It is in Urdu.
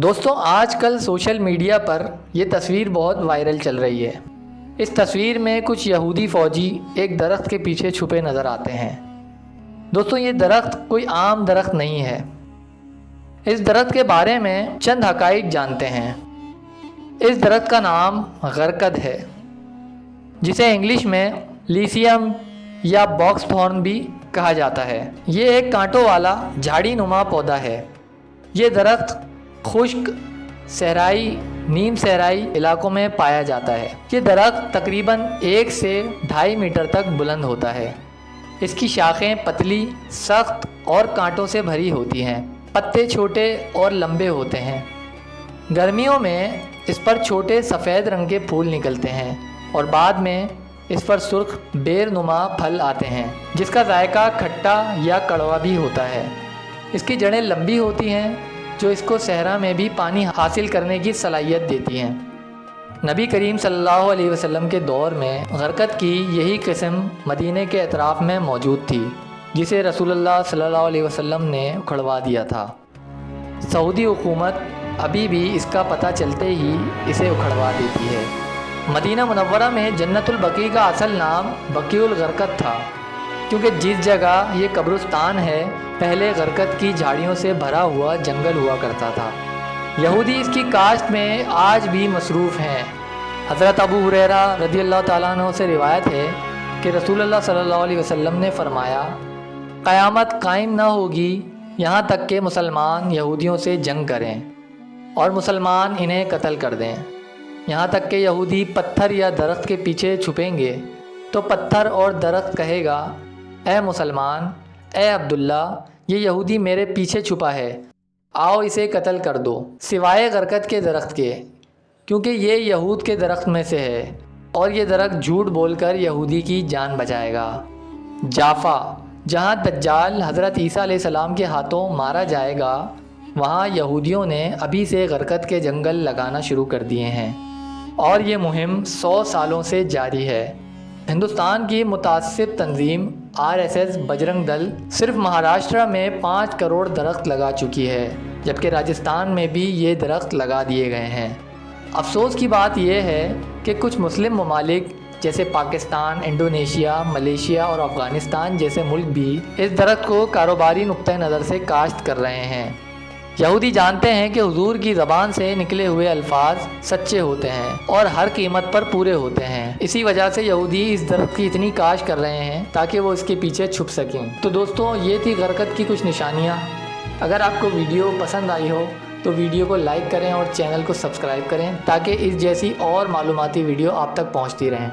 دوستوں آج کل سوشل میڈیا پر یہ تصویر بہت وائرل چل رہی ہے۔ اس تصویر میں کچھ یہودی فوجی ایک درخت کے پیچھے چھپے نظر آتے ہیں۔ دوستوں یہ درخت کوئی عام درخت نہیں ہے۔ اس درخت کے بارے میں چند حقائق جانتے ہیں۔ اس درخت کا نام غرقد ہے، جسے انگلش میں لیسیم یا باکس تھورن بھی کہا جاتا ہے۔ یہ ایک کانٹوں والا جھاڑی نما پودا ہے۔ یہ درخت خشک، صحرائی، نیم صحرائی علاقوں میں پایا جاتا ہے۔ یہ درخت تقریباً 1 سے 2.5 میٹر تک بلند ہوتا ہے۔ اس کی شاخیں پتلی، سخت اور کانٹوں سے بھری ہوتی ہیں۔ پتے چھوٹے اور لمبے ہوتے ہیں۔ گرمیوں میں اس پر چھوٹے سفید رنگ کے پھول نکلتے ہیں اور بعد میں اس پر سرخ بیر نما پھل آتے ہیں، جس کا ذائقہ کھٹا یا کڑوا بھی ہوتا ہے۔ اس کی جڑیں لمبی ہوتی ہیں، جو اس کو صحرا میں بھی پانی حاصل کرنے کی صلاحیت دیتی ہیں۔ نبی کریم صلی اللہ علیہ وسلم کے دور میں غرقد کی یہی قسم مدینہ کے اطراف میں موجود تھی، جسے رسول اللہ صلی اللہ علیہ وسلم نے اکھڑوا دیا تھا۔ سعودی حکومت ابھی بھی اس کا پتہ چلتے ہی اسے اکھڑوا دیتی ہے۔ مدینہ منورہ میں جنت البقیع کا اصل نام بقیع الغرقد تھا، کیونکہ جس جگہ یہ قبرستان ہے پہلے غرقد کی جھاڑیوں سے بھرا ہوا جنگل ہوا کرتا تھا۔ یہودی اس کی کاشت میں آج بھی مصروف ہیں۔ حضرت ابو ہریرہ رضی اللہ تعالیٰ عنہ سے روایت ہے کہ رسول اللہ صلی اللہ علیہ وسلم نے فرمایا، قیامت قائم نہ ہوگی یہاں تک کہ مسلمان یہودیوں سے جنگ کریں اور مسلمان انہیں قتل کر دیں۔ یہاں تک کہ یہودی پتھر یا درخت کے پیچھے چھپیں گے تو پتھر اور درخت کہے گا، اے مسلمان، اے عبداللہ، یہ یہودی میرے پیچھے چھپا ہے، آؤ اسے قتل کر دو، سوائے غرقد کے درخت کے، کیونکہ یہ یہود کے درخت میں سے ہے اور یہ درخت جھوٹ بول کر یہودی کی جان بچائے گا۔ جافا، جہاں دجال حضرت عیسیٰ علیہ السلام کے ہاتھوں مارا جائے گا، وہاں یہودیوں نے ابھی سے غرقد کے جنگل لگانا شروع کر دیے ہیں اور یہ مہم 100 سالوں سے جاری ہے۔ ہندوستان کی متعصب تنظیم RSS بجرنگ دل صرف مہاراشٹرا میں 5 کروڑ درخت لگا چکی ہے، جبکہ راجستھان میں بھی یہ درخت لگا دیے گئے ہیں۔ افسوس کی بات یہ ہے کہ کچھ مسلم ممالک جیسے پاکستان، انڈونیشیا، ملیشیا اور افغانستان جیسے ملک بھی اس درخت کو کاروباری نقطہ نظر سے کاشت کر رہے ہیں۔ یہودی جانتے ہیں کہ حضور کی زبان سے نکلے ہوئے الفاظ سچے ہوتے ہیں اور ہر قیمت پر پورے ہوتے ہیں۔ اسی وجہ سے یہودی اس درخت کی اتنی کاشت کر رہے ہیں تاکہ وہ اس کے پیچھے چھپ سکیں۔ تو دوستوں یہ تھی غرقد کی کچھ نشانیاں۔ اگر آپ کو ویڈیو پسند آئی ہو تو ویڈیو کو لائک کریں اور چینل کو سبسکرائب کریں تاکہ اس جیسی اور معلوماتی ویڈیو آپ تک پہنچتی رہیں۔